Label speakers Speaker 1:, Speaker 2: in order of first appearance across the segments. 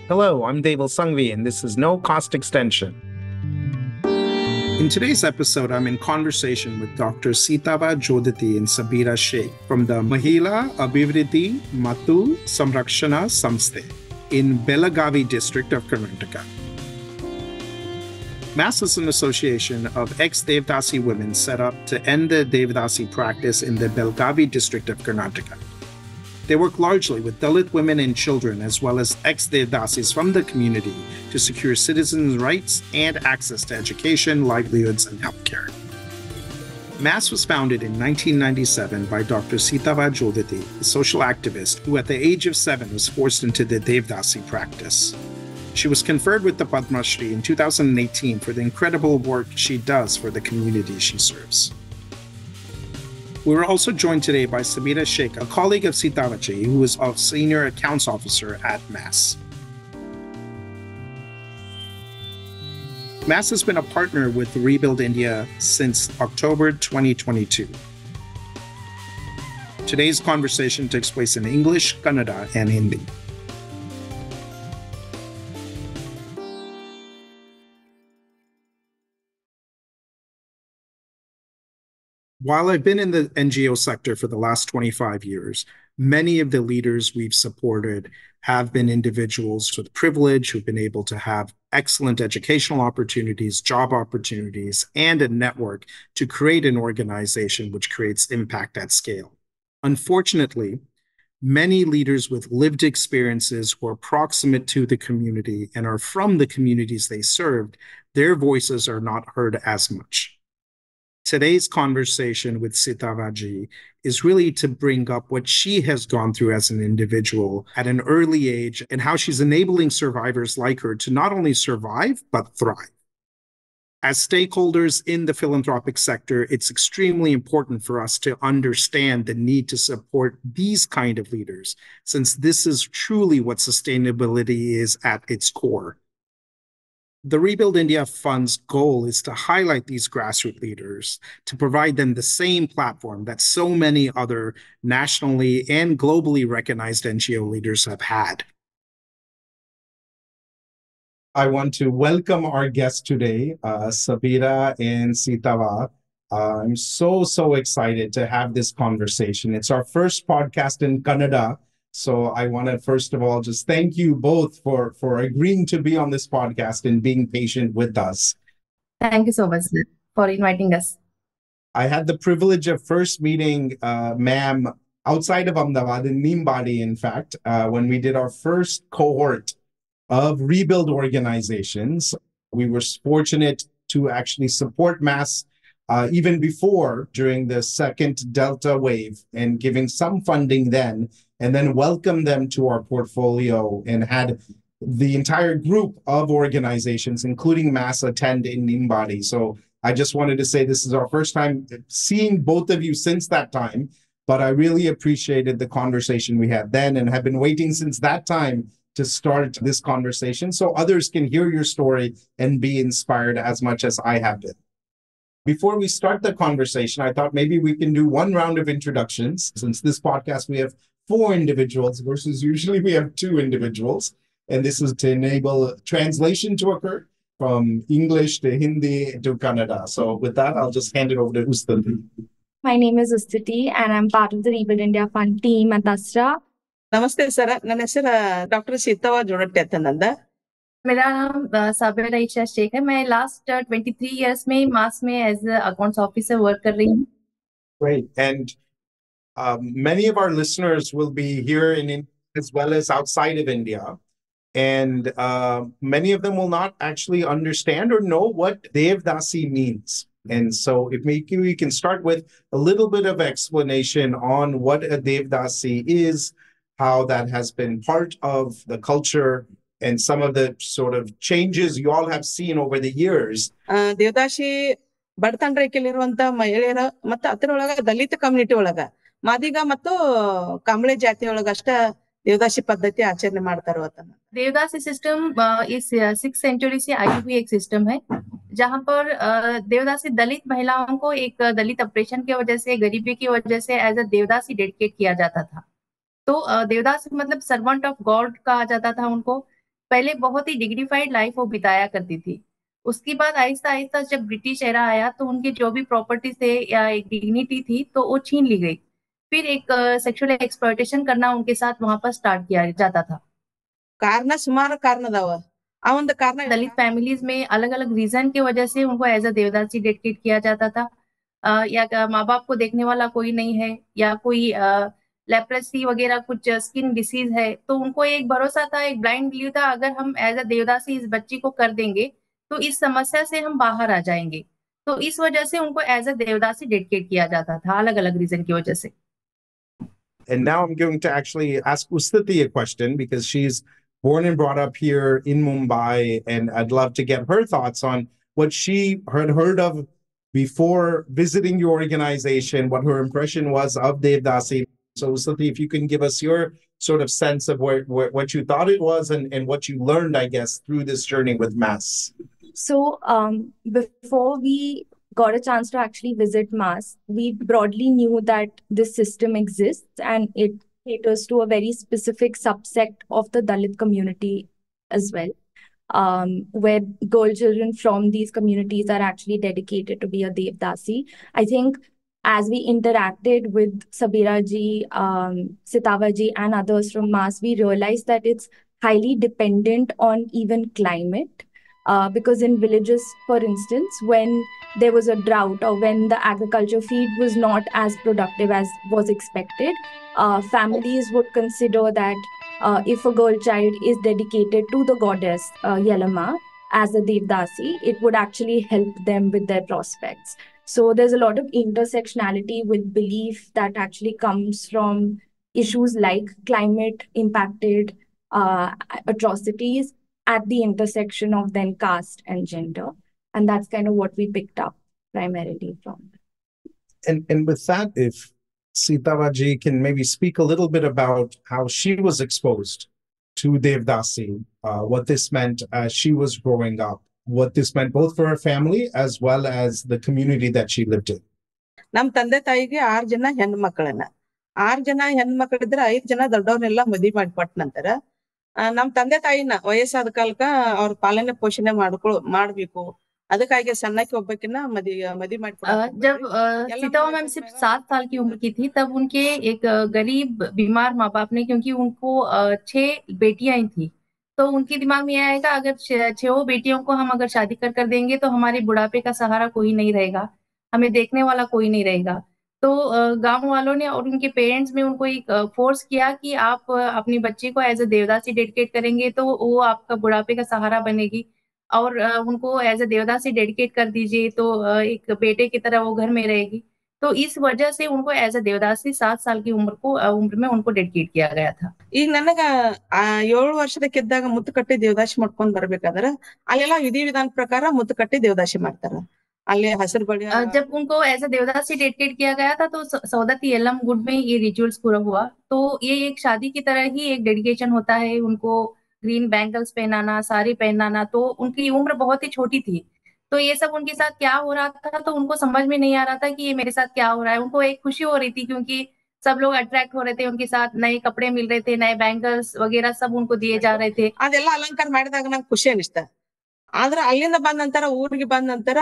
Speaker 1: Hello, I'm Deval Sangvi, and this is No Cost Extension. In today's episode, I'm in conversation with Dr. Sitava Jodati and Sabira Sheikh from the Mahila Abhivriddhi Matu Samrakshana Samsthe in Belagavi district of Karnataka. MAS is an association of ex-Devdasi women set up to end the Devdasi practice in the Belagavi district of Karnataka. They work largely with Dalit women and children, as well as ex-Devdasis from the community, to secure citizens' rights and access to education, livelihoods, and healthcare. MAS was founded in 1997 by Dr. Sitava Jodati, a social activist who at the age of 7 was forced into the Devdasi practice. She was conferred with the Padma Shri in 2018 for the incredible work she does for the community she serves. We were also joined today by Sabira Sheikh, a colleague of Sitavaji, who is a senior accounts officer at MAS. MAS has been a partner with Rebuild India since October 2022. Today's conversation takes place in English, Kannada, and Hindi. While I've been in the NGO sector for the last 25 years, many of the leaders we've supported have been individuals with privilege who've been able to have excellent educational opportunities, job opportunities, and a network to create an organization which creates impact at scale. Unfortunately, many leaders with lived experiences who are proximate to the community and are from the communities they served, their voices are not heard as much. Today's conversation with Sitavaji is really to bring up what she has gone through as an individual at an early age and how she's enabling survivors like her to not only survive, but thrive. As stakeholders in the philanthropic sector, it's extremely important for us to understand the need to support these kind of leaders, since this is truly what sustainability is at its core. The Rebuild India Fund's goal is to highlight these grassroots leaders, to provide them the same platform that so many other nationally and globally recognized NGO leaders have had. I want to welcome our guests today, Sabira and Sitava. I'm so excited to have this conversation. It's our first podcast in Kannada. So I want to, first of all, just thank you both for agreeing to be on this podcast and being patient with us.
Speaker 2: Thank you so much, sir, for inviting us.
Speaker 1: I had the privilege of first meeting ma'am outside of Ahmedabad, in Nimbadi, in fact, when we did our first cohort of rebuild organizations. We were fortunate to actually support MAS even before, during the second Delta wave, and giving some funding then, and then welcome them to our portfolio and had the entire group of organizations, including MAS, attend in Nimbadi. So I just wanted to say this is our first time seeing both of you since that time, but I really appreciated the conversation we had then and have been waiting since that time to start this conversation so others can hear your story and be inspired as much as I have been. Before we start the conversation, I thought maybe we can do one round of introductions. Since this podcast, we have 4 individuals versus usually we have 2 individuals. And this is to enable translation to occur from English to Hindi to Kannada. So with that, I'll just hand it over to Ustuti.
Speaker 2: My name is Ustuti and I'm part of the Rebuild India Fund team at Astra.
Speaker 3: नमस्ते sir, ನನ್ನ ಹೆಸರು doctor सीतावा जोड़ट्टे ಅಂತ ನಂದ.
Speaker 2: मेरा नाम साबिरा ईशा शेख है. मैं last 23 years में मास में एज अकाउंट्स ऑफिसर वर्क कर रही हूँ.
Speaker 1: Great. And many of our listeners will be here in India as well as outside of India. And many of them will not actually understand or know what Devdasi means. And so if we can start with a little bit of explanation on what a Devdasi is, how that has been part of the culture, and some of the sort of changes you all have seen over the years.
Speaker 3: ದೇವದಾಸಿ ಬಡತನ ರೇಖೆಯಲ್ಲಿರುವಂತ ಮಹಿಳೆಯರ ಮತ್ತು ಅದರೊಳಗ ದಲಿತ community ಒಳಗ ಮಾದಿಗ ಮತ್ತು ಕಾಂಬಳೆ ಜಾತಿ ಒಳಗ ಅಷ್ಟ देवदासी पद्धति आचरण ಮಾಡ್ತಾರೋ ಅಂತ.
Speaker 2: देवदासी सिस्टम इस 6th century से आई हुई एक सिस्टम है जहां पर देवदासी दलित महिलाओं को एक दलित ऑपरेशन की वजह से, गरीबी की वजह से एज अ देवदासी डेडिकेट किया जाता था. तो देवदासी मतलब सर्वेंट ऑफ गॉड कहा जाता था उनको. पहले बहुत ही डिग्निफाइड लाइफ वो बिताया करती थी। उसके बाद आहिस्ता आहिस्ता जब ब्रिटिश एरा आया तो उनके जो भी प्रॉपर्टी थे या एक डिग्निटी थी तो वो छीन ली गई। फिर एक सेक्सुअल एक्सप्लॉयटेशन करना उनके साथ वहां पर स्टार्ट किया जाता था।
Speaker 3: ಕಾರಣ ಸುಮಾರು ಕಾರಣ ಅದಾವ ಆ ಒಂದು ಕಾರಣ
Speaker 2: दलित फैमिलीज में अलग अलग रीजन की वजह से उनको एज अ देवदासी डेडिकेट किया जाता था। या माँ बाप को देखने वाला कोई नहीं है, या कोई लेप्रेसी वगैरह कुछ स्किन डिसीज है, तो उनको एक भरोसा था, एक ब्लाइंड बिलीव था, अगर हम एज अ देवदासी इस बच्ची को कर देंगे तो इस समस्या से हम बाहर आ जाएंगे। तो इस वजह से उनको एज अ देवदासी डेडिकेट किया जाता था, अलग अलग रीजन की वजह से।
Speaker 1: And now I'm going to actually ask Ustiti a question because she's born and brought up here in Mumbai, and I'd love to get her thoughts on what she had heard of before visiting your organization, what her impression was of Devdasi. So, Ustiti, if you can give us your sort of sense of what you thought it was and what you learned, I guess, through this journey with Mass.
Speaker 4: So, before we got a chance to actually visit Mars, we broadly knew that this system exists and it caters to a very specific subsect of the Dalit community as well, where girl children from these communities are actually dedicated to be a Devdasi. I think as we interacted with Sabira ji, Sitava ji, and others from Mars, we realized that it's highly dependent on even climate. Because in villages, for instance, when there was a drought or when the agriculture feed was not as productive as was expected, families would consider that if a girl child is dedicated to the goddess Yelama as a Devdasi, it would actually help them with their prospects. So there's a lot of intersectionality with belief that actually comes from issues like climate impacted atrocities at the intersection of then caste and gender. And that's kind of what we picked up primarily from.
Speaker 1: And with that, if Sitavaji can maybe speak a little bit about how she was exposed to Devdasi, what this meant as she was growing up, what this meant both for her family as well as the community that she lived in.
Speaker 3: ನಮ್ ತಂದೆ ತಾಯಿಗೆ 6 ಜನ ಹೆಣ್ಣು ಮಕ್ಕಳನ್ನ 6 ಜನ ಹೆಣ್ಣು ಮಕ್ಕಳಿದ್ರೆ 5 ಜನ ದೊಡ್ಡವ್ರನ್ನೆಲ್ಲ ಮದ್ವಿ ಮಾಡಿ ಕೊಟ್ಟ ನಂತರ ನಮ್ ತಂದೆ ತಾಯಿನ ವಯಸ್ಸಾದ ಕಾಲಕ್ಕ ಅವ್ರ ಪಾಲನೆ ಪೋಷಣೆ ಮಾಡ್ಬೇಕು, ಅದಕ್ಕಾಗಿ ಸಣ್ಣಕ್ಕೆ ಒಬ್ಬಕಿನ ಮದ್ವಿ ಮಾಡಿ
Speaker 2: जब सीतावा मैम सिर्फ 7 साल की उम्र की थी तब उनके एक गरीब बीमार माँ बाप ने, क्योंकि उनको 6 बेटियां ही थी, तो उनके दिमाग में यह आएगा अगर 6 बेटियों को हम अगर शादी कर देंगे तो हमारे बुढ़ापे का सहारा कोई नहीं रहेगा, हमें देखने वाला कोई नहीं रहेगा। तो गांव वालों ने और उनके पेरेंट्स में उनको एक फोर्स किया कि आप अपनी बच्ची को एज अ देवदासी डेडिकेट करेंगे तो वो आपका बुढ़ापे का सहारा बनेगी, और उनको एज अ देवदासी डेडिकेट कर दीजिए तो एक बेटे की तरह वो घर में रहेगी। तो इस वजह से उनको एज अ देवदासी 7 साल की उम्र में उनको डेडिकेट किया गया था।
Speaker 3: ಈಗ ನನಗ 7 ವರ್ಷದಕ್ಕಿದ್ದಾಗ ಮುತ್ತು ಕಟ್ಟಿ ದೇವದಾಸಿ ಮಾಡ್ಕೊಂಡ್ ಬರ್ಬೇಕಾದ್ರ ಅಲ್ಲೆಲ್ಲ ವಿಧಿ ವಿಧಾನ ಪ್ರಕಾರ ಮುತ್ತು ಕಟ್ಟಿ ದೇವದಾಸಿ ಮಾಡ್ತಾರ। ಅಲ್ಲಿ ಹಸಿರು ಬಳಿ
Speaker 2: जब उनको एज अ देवदासी डेडिकेट किया गया था तो सौदत्ती यल्लम गुड में ये रिचुअल्स पूरा हुआ। तो ये एक शादी की तरह ही एक डेडिकेशन होता है, उनको ग्रीन बैंगल्स पहनाना, साड़ी पहनाना। तो उनकी उम्र बहुत ही छोटी थी, तो ये सब उनके साथ क्या हो रहा था तो उनको समझ में नहीं आ रहा था कि ये मेरे साथ क्या हो रहा है। उनको एक खुशी हो रही थी क्योंकि सब लोग अट्रैक्ट हो रहे थे उनके साथ, नए कपड़े मिल रहे थे, नए बैंगल्स वगैरह सब उनको दिए जा रहे थे।
Speaker 3: ಅದೆಲ್ಲ ಅಲಂಕಾರ ಮಾಡಿದಾಗ ನಂಗೆ ಖುಷಿ ಅನಿಸ್ತ। ಆದ್ರ ಅಲ್ಲಿಂದ ಬಂದ ನಂತರ ಊರಿಗೆ ಬಂದ ನಂತರ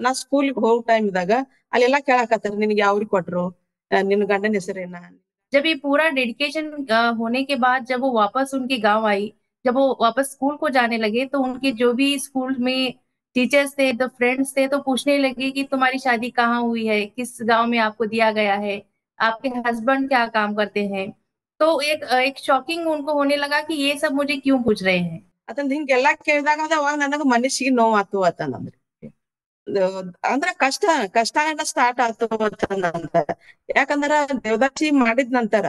Speaker 3: ನಾ ಸ್ಕೂಲಿಗೆ ಹೋಗೋ ಟೈಮ್ದಾಗ ಅಲ್ಲೆಲ್ಲ ಕೇಳಾಕತ್ತಾರ ನಿನಗೆ ಯಾವ್ರಿಗೆ ಕೊಟ್ರು, ನಿನ್ನ ಗಂಡನ ಹೆಸರೇನ।
Speaker 2: जब ये पूरा डेडिकेशन होने के बाद जब वो वापस उनके गांव आई, जब वो वापस स्कूल को जाने लगे तो उनके जो भी स्कूल में टीचर्स थे, तो फ्रेंड्स थे, तो पूछने लगे कि तुम्हारी शादी कहाँ हुई है, किस गांव में आपको दिया गया है, आपके हस्बैंड क्या काम करते हैं। तो एक शॉकिंग उनको होने लगा कि ये सब मुझे क्यों पूछ रहे हैं।
Speaker 3: ಅದನ್ನ ಹಿಂಗೆಲ್ಲಾ ಕೇಳಿದಾಗ ಅವಾಗ ನನಗ ಮನಸ್ಸಿಗೆ ನೋವಾತು ಅಂತಂದ್ರೆ ಅಂದ್ರ ಕಷ್ಟ ಸ್ಟಾರ್ಟ್ ಆತು ಅಂತಂದ್ರ, ಯಾಕಂದ್ರ ದೇವದಾಸಿ ಮಾಡಿದ ನಂತರ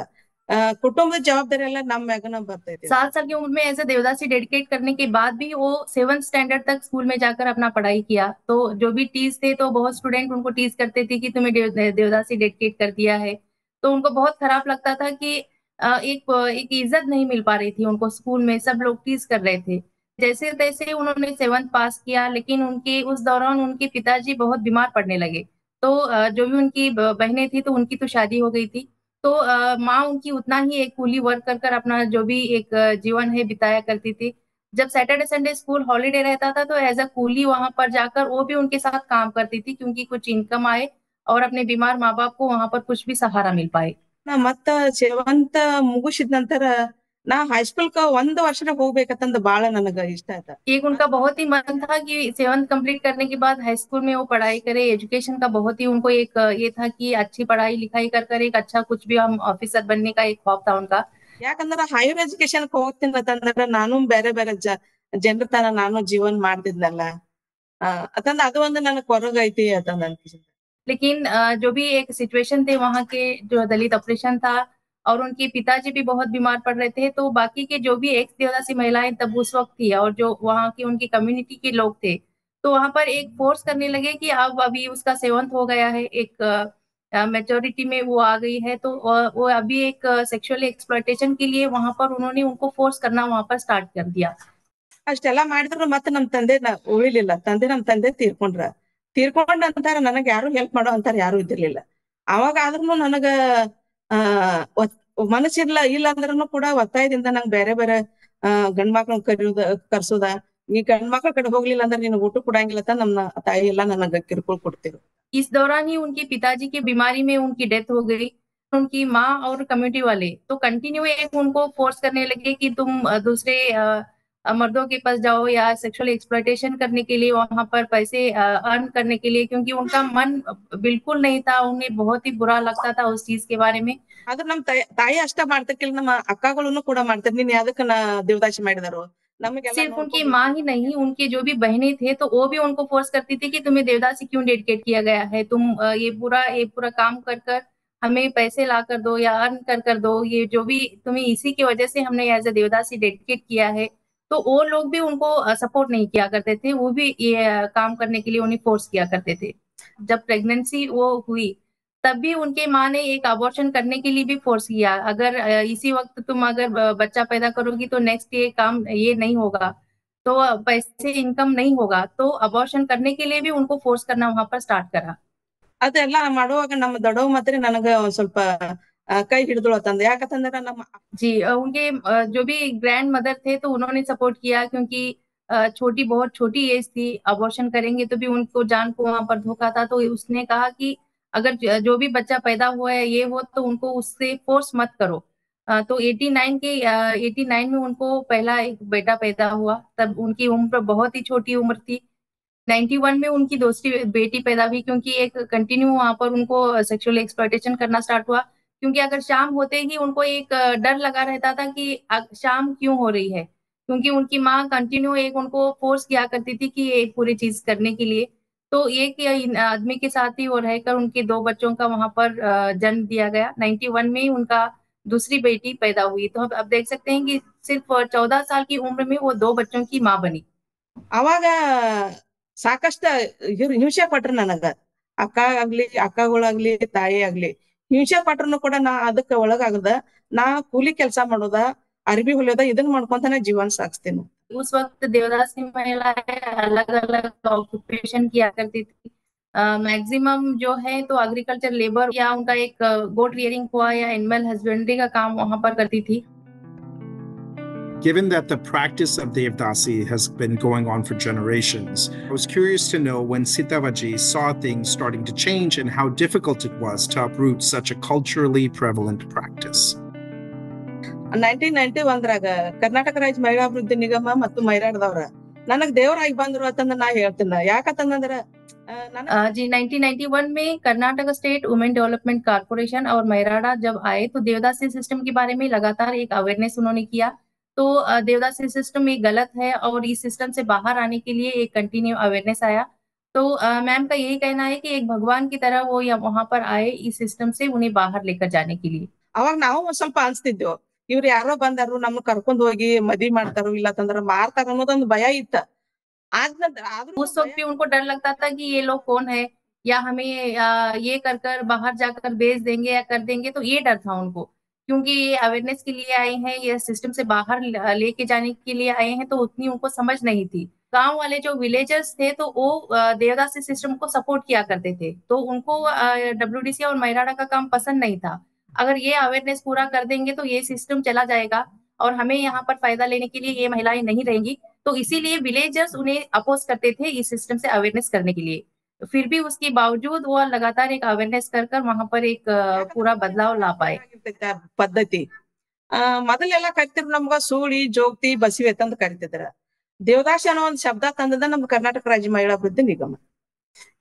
Speaker 3: ಕುಟುಂಬದ ಜವಾಬ್ದಾರಿ ಎಲ್ಲ ನಮ್ಮ ಮ್ಯಾಗನ ಬರ್ತೈತಿ।
Speaker 2: 7 साल की उम्र में ऐसे देवदासी डेडिकेट करने के बाद भी वो 7th स्टैंडर्ड तक स्कूल में जाकर अपना पढ़ाई किया। तो जो भी टीज थे तो बहुत स्टूडेंट उनको टीज करते थे कि तुम्हें देवदासी डेडिकेट कर दिया है। तो उनको बहुत खराब लगता था कि एक इज्जत नहीं मिल पा रही थी उनको, स्कूल में सब लोग टीज कर रहे थे। जैसे तैसे उन्होंने 7th पास किया, लेकिन उनके उस दौरान उनके पिताजी बहुत बीमार पड़ने लगे। तो जो भी उनकी बहनें थी तो उनकी तो शादी हो गई थी। तो माँ उनकी उतना ही एक कूली वर्क कर अपना जो भी एक जीवन है बिताया करती थी। जब सैटरडे संडे स्कूल हॉलीडे रहता था तो एज अ कूली वहां पर जाकर वो भी उनके साथ काम करती थी, क्योंकि कुछ इनकम आए और अपने बीमार माँ बाप को वहां पर कुछ भी सहारा मिल पाए।
Speaker 3: ಮತ್ತ ಸೇವಂತ ಮುಗಿಸಿದ ನಂತರ ನಾ ಹೈಸ್ಕೂಲ್ಕ 1 ವರ್ಷ ಹೋಗ್ಬೇಕಂತಂದ ಬಾಳ ನನಗ ಇಷ್ಟ ಆಯ್ತ.
Speaker 2: एक उनका बहुत ही मन था कि सेवंथ कंप्लीट करने के बाद हाई स्कूल में वो पढ़ाई करे, एजुकेशन का बहुत ही उनको एक ये था कि अच्छी पढ़ाई लिखाई कर एक अच्छा कुछ भी हम ऑफिसर बनने का एक ख्वाब था उनका।
Speaker 3: ಯಾಕಂದ್ರ ಹೈಯರ್ ಎಜುಕೇಶನ್ ಹೋಗ್ತೀನಿ ಅಂತಂದ್ರ ನಾನು ಬೇರೆ ಬೇರೆ ಜನರ ತರ ನಾನು ಜೀವನ ಮಾಡ್ತಿದ್ನಲ್ಲ ಅತಂದ ಅದು ಒಂದು ನನಗ್ ಕೊರಗೈತಿ ಅಂತಂದ ಅನ್ಸಿದೆ.
Speaker 2: लेकिन जो भी एक सिचुएशन थे वहाँ के, जो दलित ऑपरेशन था और उनके पिताजी भी बहुत बीमार पड़ रहे थे, तो बाकी के जो भी एक्स देवदासी महिलाएं तब उस वक्त थी और जो वहाँ की उनकी कम्युनिटी के लोग थे, तो वहां पर एक फोर्स करने लगे कि अब अभी उसका सेवंथ हो गया है, एक मेच्योरिटी में वो आ गई है, तो वो अभी एक सेक्सुअल एक्सप्लॉयटेशन के लिए वहां पर उन्होंने उनको फोर्स करना वहां पर स्टार्ट कर दिया।
Speaker 3: ಅಷ್ಟೆಲ್ಲಾ ಮಾಡಿದ್ರು ಮತ್ತೆ ನಮ್ ತಂದೆ ಉಳಿಲಿಲ್ಲ. ನಮ್ ತಂದೆ ತೀರ್ಕೊಂಡ ಅಂತಾರ ನನಗ್ ಯಾರು ಹೆಲ್ಪ್ ಮಾಡೋ ಅಂತಾರ ಯಾರು ಇದ್ದಿರ್ಲಿಲ್ಲ. ಅವಾಗ ಆದ್ರೂ ನನಗ ಆ ಮನಸ್ಸಿರ್ಲ ಇಲ್ಲ ಅಂದ್ರೂ ಕೂಡ ಒತ್ತಾಯದಿಂದ ನಂಗ್ ಬೇರೆ ಬೇರೆ ಗಂಡ್ ಮಕ್ಳನ್ನ ಕರ್ಸುದ, ನೀ ಗಂಡ್ ಮಕ್ಳ ಕಡೆ ಹೋಗ್ಲಿಲ್ಲ ಅಂದ್ರೆ ನೀನು ಊಟ ಕೊಡಂಗಿಲ್ಲ ಅಂತ ನಮ್ಮ ತಾಯಿ ಎಲ್ಲಾ ನನಗ ಕಿರುಕುಳ ಕೊಡ್ತಿರು।
Speaker 2: इस दौरान ही उनके पिताजी की बीमारी में उनकी डेथ हो गई। उनकी माँ और कम्युनिटी वाले तो कंटिन्यू एक उनको फोर्स करने लगे कि तुम दूसरे मर्दों के पास जाओ या सेक्सुअल एक्सप्लॉयटेशन करने के लिए वहां पर पैसे अर्न करने के लिए, क्योंकि उनका मन बिल्कुल नहीं था, उन्हें बहुत ही बुरा लगता था उस चीज के बारे में।
Speaker 3: ಆದ್ರ ನಮ್ ತಾಯಿ ಅಷ್ಟ ಮಾಡ್ತಕ್ಕಿಲ್ಲ, ನಮ್ಮ ಅಕ್ಕಗಳನ್ನು ಕೂಡ ಮಾಡ್ತಾರೆ, ನೀನ್ ಯಾವ್ದಕ್ಕ ದೇವದಾಸಿ ಮಾಡಿದಾರು ನಮಗೆಲ್ಲ
Speaker 2: सिर्फ उनकी
Speaker 3: ನೋಡ್ಕೊಂಡು
Speaker 2: माँ ही नहीं, उनके जो भी बहनें थे तो वो भी उनको फोर्स करती थी कि तुम्हें देवदासी क्यों डेडिकेट किया गया है, तुम ये पूरा काम कर कर हमें पैसे ला कर दो या अर्न कर दो, ये जो भी तुम्हें इसी की वजह से हमने एज अ देवदासी डेडिकेट किया है। तो वो लोग भी उनको सपोर्ट नहीं किया करते थे, वो भी ये काम करने के लिए उन्हें फोर्स किया करते थे। जब प्रेगनेंसी वो हुई तब भी उनके माँ ने एक अबॉर्शन करने के लिए भी फोर्स किया, अगर इसी वक्त तुम अगर बच्चा पैदा करोगी तो नेक्स्ट ये काम ये नहीं होगा, तो पैसे इनकम नहीं होगा, तो अबॉर्शन करने के लिए भी उनको फोर्स करना वहां पर स्टार्ट करा।
Speaker 3: ಅದೆಲ್ಲ ಮಾಡುವಾಗ ನಮ್ಮ ದೊಡ್ಡವ ಮಾತ್ರ ನನಗ ಒಂದ್ ಸ್ವಲ್ಪ ಕೈ ಹಿಡಿದಳು ಅಂತಂದ, ಯಾಕಂತಂದ್ರ ನಮ್ಮ
Speaker 2: जी उनके जो भी ग्रैंड मदर थे तो उन्होंने सपोर्ट किया, क्योंकि बहुत छोटी एज थी, अबॉर्शन करेंगे तो भी उनको जान को वहां पर धोखा था, तो उसने कहा कि अगर जो भी बच्चा पैदा हुआ है ये हो तो उनको उससे फोर्स मत करो। तो 89 में उनको पहला एक बेटा पैदा हुआ, तब उनकी उम्र बहुत ही छोटी उम्र थी। 91 में उनकी दूसरी बेटी पैदा हुई, क्योंकि एक कंटिन्यू वहां पर उनको सेक्सुअल एक्सप्लॉयटेशन करना स्टार्ट हुआ, क्योंकि अगर शाम होते ही उनको एक डर लगा रहता था कि शाम क्यों हो रही है, क्योंकि उनकी माँ कंटिन्यू एक उनको फोर्स किया करती थी कि ये पूरी चीज करने के लिए। तो एक आदमी के साथ ही वो रहकर उनके दो बच्चों का वहां पर जन्म दिया गया। 91 में ही उनका दूसरी बेटी पैदा हुई, तो अब देख सकते हैं कि सिर्फ 14 साल की उम्र में वो दो बच्चों की माँ बनी।
Speaker 3: ಅವಾಗ ಸಾಕಷ್ಟ ಹಿಂಸೆ ಪಟ್ರ ನನಗ, ಅಕ್ಕಗಳಾಗ್ಲಿ ತಾಯಿ ಆಗ್ಲಿ ಹಿಂಸೆ ಪಟ್ರನು ಕೂಡ ನಾ ಅದಕ್ಕ ಒಳಗಾಗದ, ನಾ ಕೂಲಿ ಕೆಲಸ ಮಾಡೋದ, ಅರ್ಬಿ ಹೊಲಿಯೋದ, ಇದನ್ ಮಾಡ್ಕೊಂತಾನೆ ಜೀವನ ಸಾಗಿಸ್ತೇನೆ।
Speaker 2: उस वक्त देवदासी महिलाएं अलग अलग ऑक्यूपेशन किया करती थी। मैक्सिमम जो है तो एग्रीकल्चर लेबर या उनका एक गोट रियरिंग हुआ या एनिमल हस्बेंड्री का काम वहां पर करती थी।
Speaker 1: Given that the practice of Devdasi has been going on for generations, I was curious to know when Sitavaji saw things starting to change and how difficult it was to uproot such a culturally prevalent practice.
Speaker 3: 1991 Karnataka ರಾಜ್ಯ ಮಹಿಳಾ ಅಭಿವೃದ್ಧಿ ನಿಗಮ ಮತ್ತು ಮೈರಾಡದವ್ರ ನನಗ್ ದೇವರಾಗಿ ಬಂದ್ರು ಅಂತಂದ ನಾ ಹೇಳ್ತೀನಿ, ಯಾಕಂತಂದ್ರ
Speaker 2: जी 1991 में Karnataka state women development corporation और मैराडा जब आए तो देवदासी सिस्टम के बारे में लगातार एक अवेयरनेस उन्होंने किया। तो देवदासी सिस्टम ये गलत है और इस सिस्टम से बाहर आने के लिए एक कंटिन्यू अवेयरनेस आया। तो मैम का यही कहना है कि एक भगवान की तरह वो वहां पर आए इस सिस्टम से उन्हें बाहर लेकर जाने के लिए।
Speaker 3: ಅವಾಗ ನಾವು ಒಂದ್ ಸ್ವಲ್ಪ ಅನ್ಸ್ತಿದ್ದೇವ್, ಇವ್ರು ಯಾರೋ ಬಂದಾರು ನಮ್ಗ್ ಕರ್ಕೊಂಡ್ ಹೋಗಿ ಮದ್ವಿ ಮಾಡ್ತಾರೋ ಇಲ್ಲ ಅಂತಂದ್ರ ಮಾರ್ತಾರ ಅನ್ನೋದೊಂದು ಭಯ ಇತ್ತ। ಆದ್ರೂ
Speaker 2: उस वक्त भी उनको डर लगता था कि ये लोग कौन है, या हमें ये कर कर बाहर जाकर बेच देंगे या कर देंगे, तो ये डर था उनको, क्योंकि ये अवेयरनेस के लिए आए हैं, ये सिस्टम से बाहर लेके जाने के लिए आए हैं, तो उतनी उनको समझ नहीं थी। गांव वाले जो विलेजर्स थे तो वो देवदासी सिस्टम को सपोर्ट किया करते थे, तो उनको डब्ल्यूडीसी और मैराडा का काम पसंद नहीं था। अगर ये अवेयरनेस पूरा कर देंगे तो ये सिस्टम चला जाएगा और हमें यहाँ पर फायदा लेने के लिए ये महिलाएं नहीं रहेंगी। तो इसीलिए विलेजर्स उन्हें अपोज करते थे इस सिस्टम से अवेयरनेस करने के लिए। फिर भी उसके बावजूद वो लगातार एक अवेयरनेस कर वहां पर एक पूरा बदलाव ला पाए।
Speaker 3: ಪದ್ಧತಿ ಮೊದಲೆಲ್ಲ ಕರಿತಿದ್ರು ನಮ್ಗ ಸೂಳಿ ಜೋಗತಿ ಬಸವಿ ಅಂತ ಕರಿತಿದ್ರ. ದೇವದಾಸಿ ಅನ್ನೋ ಒಂದ್ ಶಬ್ದ ತಂದದ ನಮ್ ಕರ್ನಾಟಕ ರಾಜ್ಯ ಮಹಿಳಾ ಅಭಿವೃದ್ಧಿ ನಿಗಮ.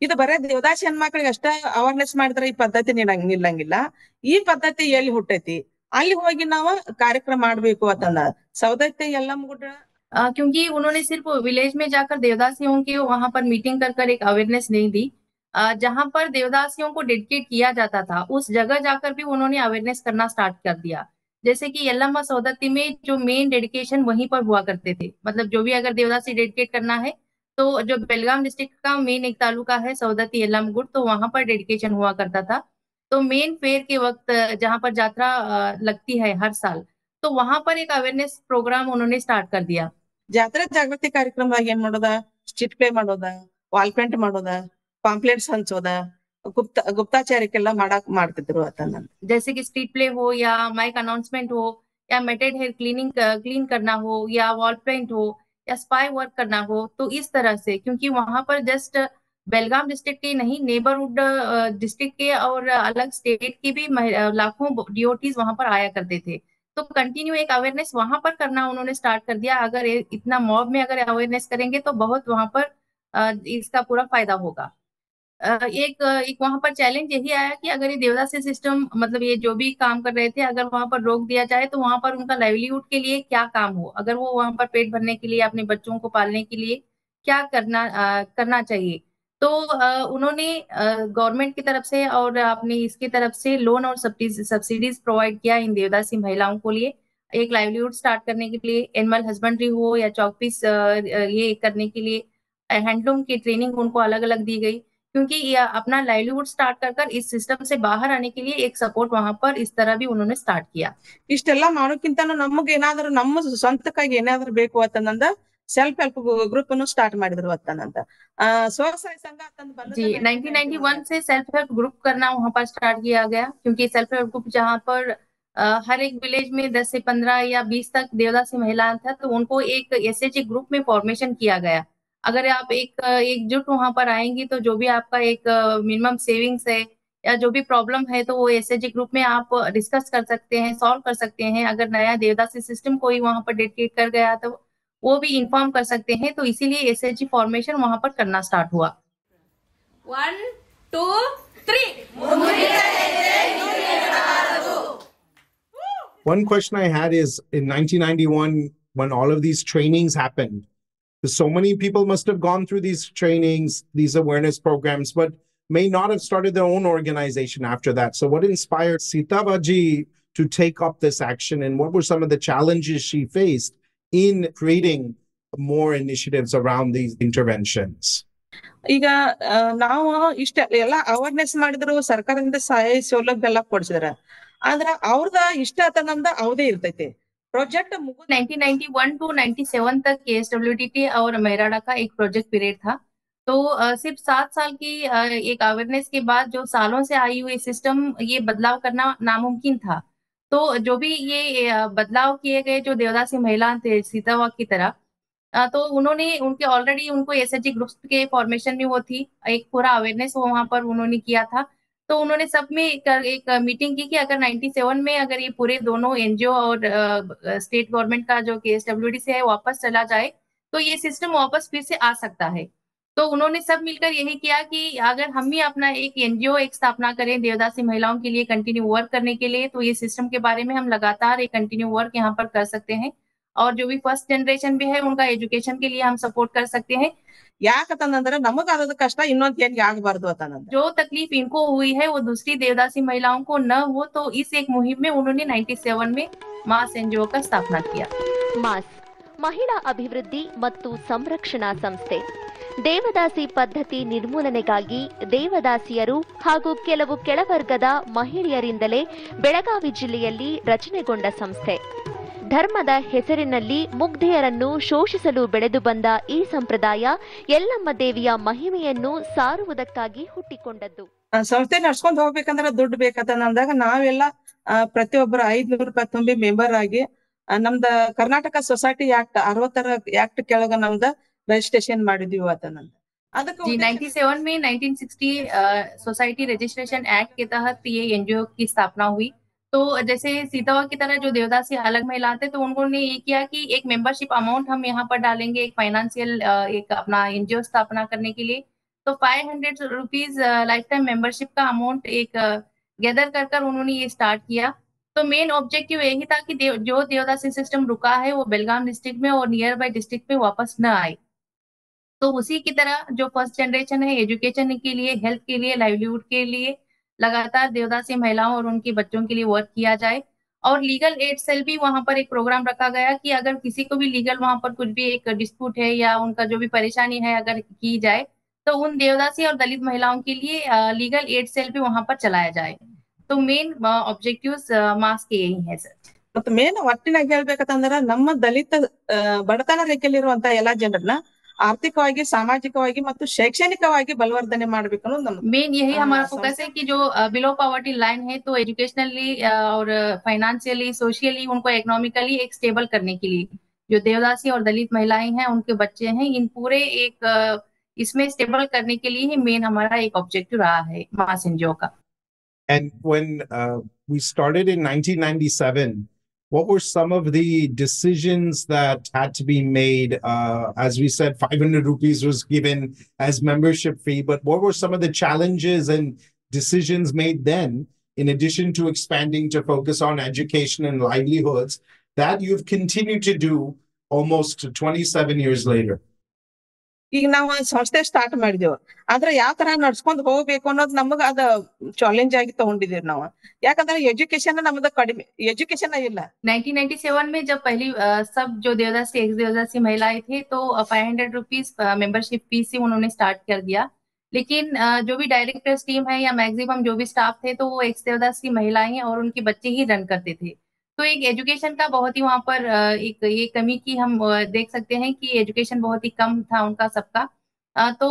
Speaker 3: ಇದು ಬರೇ ದೇವದಾಸಿ ಹೆಣ್ಮಕ್ಳಿಗೆ ಅಷ್ಟ ಅವೇರ್ನೆಸ್ ಮಾಡಿದ್ರೆ ಈ ಪದ್ಧತಿ ನಿಲ್ಲಂಗಿಲ್ಲ. ಈ ಪದ್ಧತಿ ಎಲ್ಲಿ ಹುಟ್ಟೈತಿ ಅಲ್ಲಿ ಹೋಗಿ ನಾವು ಕಾರ್ಯಕ್ರಮ ಮಾಡ್ಬೇಕು ಅಂತಂದ ಸೌದತ್ತಿ ಯಲ್ಲಮ್ಮಗುಡ್ಡ
Speaker 2: क्योंकि उन्होंने सिर्फ विलेज में जाकर देवदासियों के वहां पर मीटिंग कर एक अवेयरनेस नहीं दी। जहां पर देवदासियों को डेडिकेट किया जाता था उस जगह जाकर भी उन्होंने अवेयरनेस करना स्टार्ट कर दिया। जैसे कि यल्लम्मा सौदत्ती में जो मेन डेडिकेशन वहीं पर हुआ करते थे, मतलब जो भी अगर देवदासी डेडिकेट करना है तो जो बेलगाम डिस्ट्रिक्ट का मेन एक तालुका है सौदत्ती यल्लमगुड, तो वहां पर डेडिकेशन हुआ करता था। तो मेन फेयर के वक्त जहां पर यात्रा लगती है हर साल, तो वहां पर एक अवेयरनेस प्रोग्राम उन्होंने स्टार्ट कर दिया।
Speaker 3: ಜಾತ್ರೆ ಜಾಗೃತಿ ಕಾರ್ಯಕ್ರಮದಾಗ ಏನ್ ಮಾಡೋದ, ಸ್ಟ್ರೀಟ್ ಪ್ಲೇ ಮಾಡೋದ, ವಾಲ್ ಪೇಂಟ್ ಮಾಡೋದ, ಪಾಂಪ್ಲೆಟ್ಸ್ ಹಂಚೋದ, ಗುಪ್ತಾಚಾರಕ್ಕೆಲ್ಲ ಮಾಡ್ತಿದ್ರು ಅದನ್ನ।
Speaker 2: जैसे कि स्ट्रीट प्ले हो या माइक अनाउंसमेंट हो या मेटेड हेयर क्लीन करना हो या वॉल पेंट हो या स्पाई वर्क करना हो, तो इस तरह से, क्योंकि वहां पर जस्ट बेलगाम डिस्ट्रिक्ट के नहीं, नेबरहुड डिस्ट्रिक्ट के और अलग स्टेट के भी लाखों डीओटीज वहां पर आया करते थे। तो कंटिन्यू एक अवेयरनेस वहां पर करना उन्होंने स्टार्ट कर दिया। अगर इतना मॉब में अगर अवेयरनेस करेंगे तो बहुत वहां पर इसका पूरा फायदा होगा। एक वहां पर चैलेंज यही आया कि अगर ये देवदासी सिस्टम, मतलब ये जो भी काम कर रहे थे, अगर वहां पर रोक दिया जाए तो वहां पर उनका लाइवलीहुड के लिए क्या काम हो, अगर वो वहां पर पेट भरने के लिए, अपने बच्चों को पालने के लिए क्या करना चाहिए। तो उन्होंने गवर्नमेंट की तरफ से और अपनी इसकी तरफ से लोन और सब्सिडीज प्रोवाइड किया इन देवदासी महिलाओं को लिए एक लाइवलीहुड स्टार्ट करने के लिए। एनिमल हस्बेंड्री हो या चौकपीस ये करने के लिए हैंडलूम की ट्रेनिंग उनको अलग अलग दी गई, क्योंकि ये अपना लाइवलीहुड स्टार्ट कर इस सिस्टम से बाहर आने के लिए एक सपोर्ट वहां पर इस तरह भी उन्होंने स्टार्ट किया।
Speaker 3: ಇಷ್ಟೆಲ್ಲ ಮಾಡೋಕ್ಕಿಂತ ನಮಗೆ ಏನಾದ್ರು ನಮ್ಮ ಸ್ವಂತಕ್ಕಾಗಿ ಏನಾದ್ರು ಬೇಕು ಅಂತಂದ ಸೆಲ್ಫ್ ಹೆಲ್ಪ್ ಗ್ರೂಪ್ ಅನ್ನು ಸ್ಟಾರ್ಟ್ ಮಾಡಿದ್ರು ಅಂತಂದ ಸ್ವಸಹಾಯ ಸಂಘ ಅಂತಂದು
Speaker 2: जी 1991 से सेल्फ हेल्प ग्रुप करना वहां पर स्टार्ट किया गया, क्योंकि सेल्फ हेल्प ग्रुप जहां पर हर एक विलेज में 10 से 15 या 20 तक देवदासी महिलाएं था, तो उनको एक एसएचजी ग्रुप में फॉर्मेशन किया गया। अगर आप एकजुट वहां पर आएंगी तो जो भी आपका एक मिनिमम सेविंग्स है या जो भी प्रॉब्लम है तो वो एसएचजी ग्रुप में आप डिस्कस कर सकते हैं, सॉल्व कर सकते हैं। अगर नया देवदासी सिस्टम कोई वहां पर डेडिकेट कर गया तो वो भी इन्फॉर्म कर सकते हैं। तो इसीलिए एसएचजी फॉर्मेशन वहां पर करना स्टार्ट हुआ।
Speaker 5: 1 2 3
Speaker 1: One question I had is, in 1991, when all of these trainings happened, so many people must have gone through these trainings, these awareness programs, but may not have started their own organization after that. So what inspired Sita Baji to take up this action, and what were some of the challenges she faced in creating more initiatives around these interventions?
Speaker 3: ಈಗ ನಾವು ಇಷ್ಟ ಎಲ್ಲ awareness ಮಾಡಿದ್ರು, ಸರ್ಕಾರದಿಂದ ಸಹಾಯ ಸೌಲಭ್ಯ ಎಲ್ಲ ಕೊಡ್ಸಿದ್ರ, ಆದ್ರ ಅವ್ರದ ಇಷ್ಟ ಆತನಂದ ಅವದೇ ಇರ್ತೈತಿ प्रोजेक्ट
Speaker 2: 1991 टू 97 तक KSWDT और मेराडा का एक प्रोजेक्ट पीरियड था। तो सिर्फ 7 साल की एक अवेयरनेस के बाद जो सालों से आई हुई सिस्टम, ये बदलाव करना नामुमकिन था। तो जो भी ये बदलाव किए गए, जो देवदासी महिला थे सीतावा की तरह, तो उन्होंने उनके ऑलरेडी उनको एसएचजी ग्रुप्स के फॉर्मेशन में वो थी, एक पूरा अवेयरनेस वहां पर उन्होंने किया था। तो उन्होंने सब में एक मीटिंग की कि अगर 97 में अगर ये पूरे दोनों एनजीओ और स्टेट गवर्नमेंट का जो केएसडब्ल्यूडी से है वापस चला जाए तो ये सिस्टम वापस फिर से आ सकता है। तो उन्होंने सब मिलकर यही किया कि अगर हम भी अपना एक एनजीओ एक स्थापना करें देवदासी महिलाओं के लिए कंटिन्यू वर्क करने के लिए, तो ये सिस्टम के बारे में हम लगातार एक कंटिन्यू वर्क यहाँ पर कर सकते हैं। और जो भी फर्स्ट जनरेशन भी है उनका एजुकेशन के लिए हम सपोर्ट कर सकते हैं।
Speaker 3: ಯಾಕಂತಂದ್ರೆ ನಮಗಾದ ಕಷ್ಟ ಇನ್ನೊಂದ್ ಏನ್ ಆಗಬಾರ್ದು ಅಂತಂದ್ರೆ
Speaker 2: जो तकलीफ इनको हुई है वो दूसरी देवदासी महिलाओं को न हो, तो इस एक मुहिम में उन्होंने 97 में मास एनजीओ का स्थापना किया।
Speaker 6: ಮಾಸ್ ಮಹಿಳಾ ಅಭಿವೃದ್ಧಿ ಮತ್ತು ಸಂರಕ್ಷಣಾ ಸಂಸ್ಥೆ ದೇವದಾಸಿ ಪದ್ಧತಿ ನಿರ್ಮೂಲನೆಗಾಗಿ ದೇವದಾಸಿಯರು ಹಾಗೂ ಕೆಲವು ಕೆಳವರ್ಗದ ಮಹಿಳೆಯರಿಂದಲೇ ಬೆಳಗಾವಿ ಜಿಲ್ಲೆಯಲ್ಲಿ ರಚನೆಗೊಂಡ ಸಂಸ್ಥೆ. ಧರ್ಮದ ಹೆಸರಿನಲ್ಲಿ ಮುಗ್ಧೆಯರನ್ನು ಶೋಷಿಸಲು ಬೆಳೆದು ಬಂದ ಈ ಸಂಪ್ರದಾಯ ಯಲ್ಲಮ್ಮ ದೇವಿಯ ಮಹಿಮೆಯನ್ನು ಸಾರುವುದಕ್ಕಾಗಿ ಹುಟ್ಟಿಕೊಂಡದ್ದು.
Speaker 3: ಸಂಸ್ಥೆ ನಡ್ಸ್ಕೊಂಡ್ ಹೋಗ್ಬೇಕಂದ್ರೆ ದುಡ್ಡು ಬೇಕಂತ ಅಂದಾಗ ನಾವೆಲ್ಲ ಪ್ರತಿಯೊಬ್ಬರು 500 ರೂಪಾಯಿ ತುಂಬಿ ಮೆಂಬರ್ ಆಗಿ ನಮ್ದ ಕರ್ನಾಟಕ ಸೊಸೈಟಿ ಆಕ್ಟ್ 60 ಆಕ್ಟ್ ಕೆಳಗ ನಮ್ದ ರಿಜಿಸ್ಟ್ರೇಷನ್ ಮಾಡಿದೀವಿ ಅದನ್ನ ಅದಕ್ಕೆ
Speaker 2: जी 97 में 1960 सोसाइटी रजिस्ट्रेशन एक्ट के तहत ये एनजीओ की स्थापना हुई। तो जैसे सीतावा की तरह जो देवदासी अलग महिला थे, तो उन्होंने ये किया कि एक मेंबरशिप अमाउंट हम यहाँ पर डालेंगे, एक फाइनेंशियल एक अपना एनजीओ स्थापना करने के लिए। तो 500 रुपीज लाइफ टाइम मेंबरशिप का अमाउंट एक गैदर कर कर उन्होंने ये स्टार्ट किया। तो मेन ऑब्जेक्टिव यही था कि जो देवदासी सिस्टम रुका है वो बेलगाम डिस्ट्रिक्ट में और नियर बाय डिस्ट्रिक्ट में वापस न आए। तो उसी की तरह जो फर्स्ट जनरेशन है, एजुकेशन के लिए, हेल्थ के लिए, लाइवलीहुड के लिए लगातार देवदासी महिलाओं और उनके बच्चों के लिए वर्क किया जाए। और लीगल एड सेल भी वहां पर एक प्रोग्राम रखा गया कि अगर किसी को भी लीगल वहां पर कुछ भी एक डिस्प्यूट है या उनका जो भी परेशानी है अगर की जाए, तो उन देवदासी और दलित महिलाओं के लिए लीगल एड सेल भी वहां पर चलाया जाए। तो मेन ऑब्जेक्टिव्स मास के यही है सर।
Speaker 3: ಮತ್ತ ಮೇನ್ ಒಟ್ಟಿನಾಗಿ ಹೇಳ್ಬೇಕಂದ್ರ ನಮ್ಮ ದಲಿತ ಬಡತನ ರೇಖೆಯಲ್ಲಿರುವಂತ ಎಲ್ಲಾ ಜನರನ್ನ ಆರ್ಥಿಕವಾಗಿ, ಸಾಮಾಜಿಕವಾಗಿ ಮತ್ತು ಶೈಕ್ಷಣಿಕವಾಗಿ ಬಲವರ್ಧನೆ ಮಾಡ್ಬೇಕು ಅನ್ನೋದು ನಮ್ಮ
Speaker 2: मेन यही हमारा फोकस है कि जो बिलो पॉवर्टी लाइन है, तो एजुकेशनली और फाइनेंशियली, सोशली उनको इकोनॉमिकली एक स्टेबल करने के लिए जो देवदासी और दलित महिलाएं हैं, उनके बच्चे हैं, इन पूरे एक इसमें स्टेबल करने के लिए ही मेन हमारा एक ऑब्जेक्टिव रहा है मास एनजीओ का।
Speaker 1: And when we started in 1997, what were some of the decisions that had to be made? As we said, 500 rupees was given as membership fee, but what were some of the challenges and decisions made then, in addition to expanding to focus on education and livelihoods, that you've continued to do almost 27 years later?
Speaker 3: ಈಗ ನಾವು ಸಂಸ್ಥೆ start ಮಾಡಿದೇವು, ಆದ್ರೆ ಯಾವ ತರ ನಡ್ಸ್ಕೊಂಡ್ ಹೋಗ್ಬೇಕು ಅನ್ನೋದು ನಮಗ ಅದ ಚಾಲೆಂಜ್ ಆಗಿ ತಗೊಂಡಿದೀವಿ ನಾವು। ಯಾಕಂದ್ರೆ ಎಜುಕೇಶನ್ ನಮ್ದು ಕಡಿಮೆ, ಎಜುಕೇಶನ್ ಇಲ್ಲ।
Speaker 2: 1997 में जब पहली सब जो देवदासी एक्स देवदासी महिलाएं थे, तो 500 रुपीज मेंबरशिप फीस से उन्होंने स्टार्ट कर दिया। लेकिन जो भी डायरेक्टर्स टीम है या मैक्सिमम जो भी स्टाफ थे, तो वो एक्स देवदासी महिलाएं और उनके बच्चे ही रन करते थे। तो एक एजुकेशन का बहुत ही वहां पर एक ये कमी की हम देख सकते हैं कि एजुकेशन बहुत ही कम था उनका सबका। तो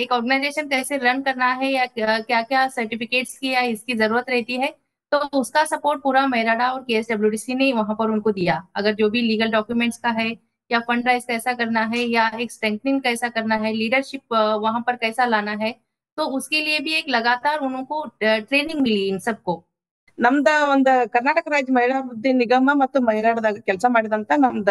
Speaker 2: एक ऑर्गेनाइजेशन कैसे रन करना है या क्या क्या सर्टिफिकेट्स की या इसकी जरूरत रहती है, तो उसका सपोर्ट पूरा मेराडा और केएसडब्ल्यूडीसी ने वहां पर उनको दिया। अगर जो भी लीगल डॉक्यूमेंट्स का है या फंड राइज कैसा करना है या एक स्ट्रेंथनिंग कैसा करना है, लीडरशिप वहां पर कैसा लाना है, तो उसके लिए भी एक लगातार उनको ट्रेनिंग मिली इन सबको।
Speaker 3: ನಮ್ದ ಒಂದ್ ಕರ್ನಾಟಕ ರಾಜ್ಯ ಮಹಿಳಾ ಅಭಿವೃದ್ಧಿ ನಿಗಮ ಮತ್ತು ಮೈರಾಡದಾಗ ಕೆಲಸ ಮಾಡಿದಂತ ನಮ್ದ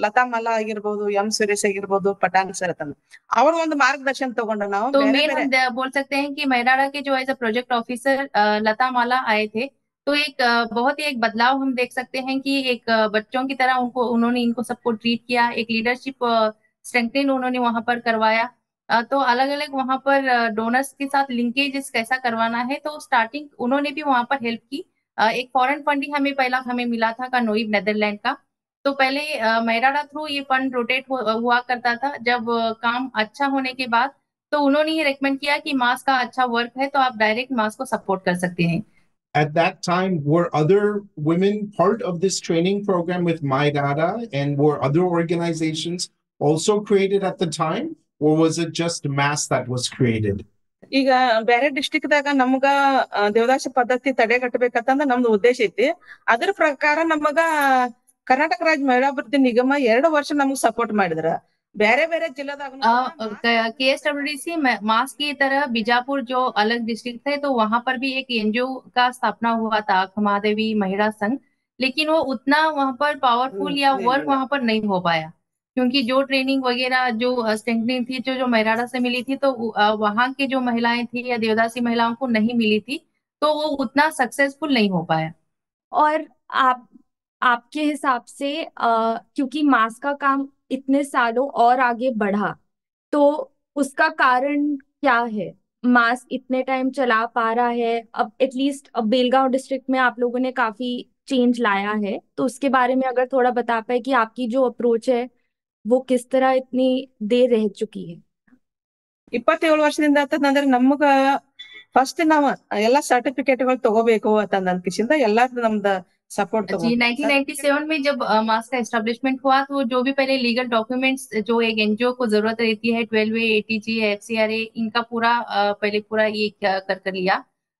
Speaker 3: ಲತಾ ಮಲ್ಲಾ ಆಗಿರ್ಬೋದು, ಎಂ ಸುರೇಶ್ ಆಗಿರ್ಬೋದು, ಪಟಾನ್ ಸರ್ ತಮ್ಮ ಅವ್ರ ಒಂದು ಮಾರ್ಗದರ್ಶನ ತಗೊಂಡು ನಾವು
Speaker 2: तो मेन हम बोल सकते हैं कि मेराडा के जो एज अ प्रोजेक्ट ऑफिसर लता माला आए थे, तो एक बहुत ही एक बदलाव हम देख सकते हैं कि एक बच्चों की तरह उन्होंने इनको सबको ट्रीट किया, एक लीडरशिप स्ट्रेंथनिंग उन्होंने वहां पर करवाया। तो अलग अलग वहां पर डोनर्स के साथ लिंकेज कैसा करवाना है, तो स्टार्टिंग उन्होंने भी वहां पर हेल्प की। एक फॉरेन फंडिंग हमें मिला था का नोइब नेदरलैंड का। तो पहले मेराडा थ्रू ये फंड रोटेट हुआ करता था। जब काम अच्छा होने के बाद तो उन्होंने ये रेकमेंड किया कि मास का अच्छा वर्क है, तो आप डायरेक्ट मास को सपोर्ट कर सकते हैं।
Speaker 1: At that time, were other women part of this training program with MyData, and were other organizations also created at the time, or was it just MAS that was created?
Speaker 3: ಈಗ ಬೇರೆ district ದಾಗ ನಮ್ಗ ದೇವದಾಸಿ ಪದ್ಧತಿ ತಡೆಗಟ್ಟಬೇಕಂತಂದ್ರ ನಮ್ದು ಉದ್ದೇಶ ಐತಿ। ಅದ್ರ ಪ್ರಕಾರ ನಮಗ ಕರ್ನಾಟಕ ರಾಜ್ಯ ಮಹಿಳಾ ಅಭಿವೃದ್ಧಿ ನಿಗಮ 2 ವರ್ಷ ನಮಗ್ ಸಪೋರ್ಟ್ ಮಾಡಿದ್ರ। ಬೇರೆ ಬೇರೆ ಜಿಲ್ಲಾದಾಗ
Speaker 2: केएसडब्ल्यूडीसी मास की तरह बीजापुर जो अलग डिस्ट्रिक्ट थे, तो वहां पर भी एक एनजीओ का स्थापना हुआ था, खमादेवी महिला संघ, लेकिन वो उतना वहां पर पावरफुल या वर्क वहां पर नहीं हो पाया, क्योंकि जो ट्रेनिंग वगैरह जो स्ट्रेंथनिंग थी जो मेराडा से मिली थी, तो वहां की जो महिलाएं थी या देवदासी महिलाओं को नहीं मिली थी, तो वो उतना सक्सेसफुल नहीं हो पाया।
Speaker 4: और आपके हिसाब से क्योंकि मास का काम इतने सालों और आगे बढ़ा, तो उसका कारण क्या है? मास इतने टाइम चला पा रहा है, अब एटलीस्ट अब बेलगांव डिस्ट्रिक्ट में आप लोगों ने काफी चेंज लाया है, तो उसके बारे में अगर थोड़ा बता पाए कि आपकी जो अप्रोच है वो किस तरह इतनी देर रह चुकी है।
Speaker 3: 27 ವರ್ಷದಿಂದ ಆತಂದ್ರೆ ನಮಗ ಫಸ್ಟ್ ನಾವ್ ಎಲ್ಲಾ ಸರ್ಟಿಫಿಕೇಟ್ಗಳು ತಗೋಬೇಕು ಅಂತಂದ ಕಿಸಿಂದ ಎಲ್ಲಾರು ನಮ್ದ सपोर्ट
Speaker 2: जी 1997 में जब मास का एस्टेब्लिशमेंट हुआ, तो जो भी पहले लीगल डॉक्यूमेंट्स जो एक एनजीओ को जरूरत रहती है, 12A, ATG, FCRA, इनका पूरा पहले पूरा ये कर लिया।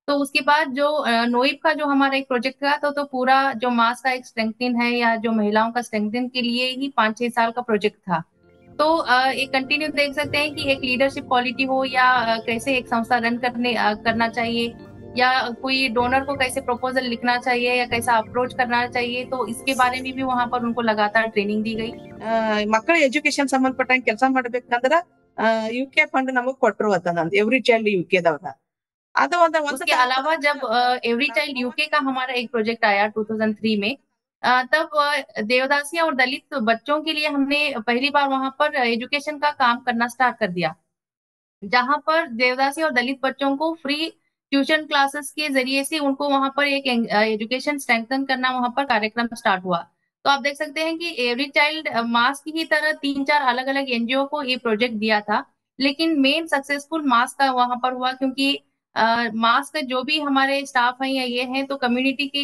Speaker 2: तो उसके बाद जो नोइब का जो हमारा एक प्रोजेक्ट था तो पूरा जो मास का एक स्ट्रेंथनिंग है या जो महिलाओं का स्ट्रेंथनिंग के लिए ही 5-6 साल का प्रोजेक्ट था। तो एक कंटिन्यू देख सकते हैं कि एक लीडरशिप क्वालिटी हो या कैसे एक संस्था रन करना चाहिए या कोई डोनर को कैसे प्रपोजल लिखना चाहिए या कैसा अप्रोच करना चाहिए, तो इसके बारे में भी वहां पर उनको लगातार ट्रेनिंग दी गई।
Speaker 3: ಮಕ್ಕಳ ಎಜುಕೇಶನ್ ಸಂಬಂಧಪಟ್ಟಂಗೆ ಕೆಲಸ ಮಾಡ್ಬೇಕಂದ್ರ ಯುಕೆ ಫಂಡ್ ನಮಗ್ ಕೊಟ್ಟರು ಅಂತ ಎವ್ರಿ ಚೈಲ್ಡ್ ಯುಕೆ ದವ್ರ ಅದು
Speaker 2: उसके अलावा जब एवरी चाइल्ड यूके का हमारा एक प्रोजेक्ट आया 2003 में, तब देवदासी और दलित बच्चों के लिए हमने पहली बार वहां पर एजुकेशन का काम करना स्टार्ट कर दिया, जहां पर देवदासी और दलित बच्चों को फ्री ट्यूशन क्लासेस के जरिए से उनको वहां पर एक एजुकेशन स्ट्रेंथन करना वहां पर कार्यक्रम स्टार्ट हुआ। तो आप देख सकते हैं कि एवरी चाइल्ड मास्क की तरह 3-4 अलग अलग एनजीओ को ये प्रोजेक्ट दिया था, लेकिन मेन सक्सेसफुल मास्क का वहां पर हुआ क्योंकि मास्क जो भी हमारे स्टाफ हैं या ये हैं तो कम्युनिटी के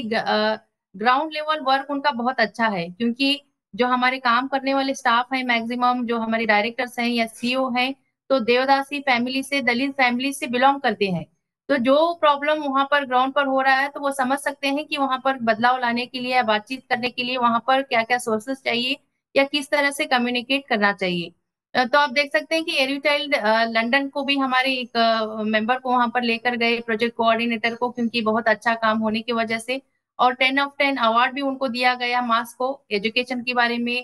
Speaker 2: ग्राउंड लेवल वर्क उनका बहुत अच्छा है, क्योंकि जो हमारे काम करने वाले स्टाफ हैं मैक्सिमम जो हमारे डायरेक्टर्स हैं या सीईओ हैं तो देवदासी फैमिली से दलित फैमिली से बिलोंग करते हैं। तो जो प्रॉब्लम वहां पर ग्राउंड पर हो रहा है तो वो समझ सकते हैं कि वहां पर बदलाव लाने के लिए या बातचीत करने के लिए वहां पर क्या क्या सोर्सेस चाहिए या किस तरह से कम्युनिकेट करना चाहिए। तो आप देख सकते हैं कि एरी चाइल्ड लंदन को भी हमारे एक मेंबर को वहां पर लेकर गए प्रोजेक्ट कोऑर्डिनेटर को, क्योंकि बहुत अच्छा काम होने की वजह से, और 10 of 10 अवार्ड भी उनको दिया गया मास को एजुकेशन के बारे में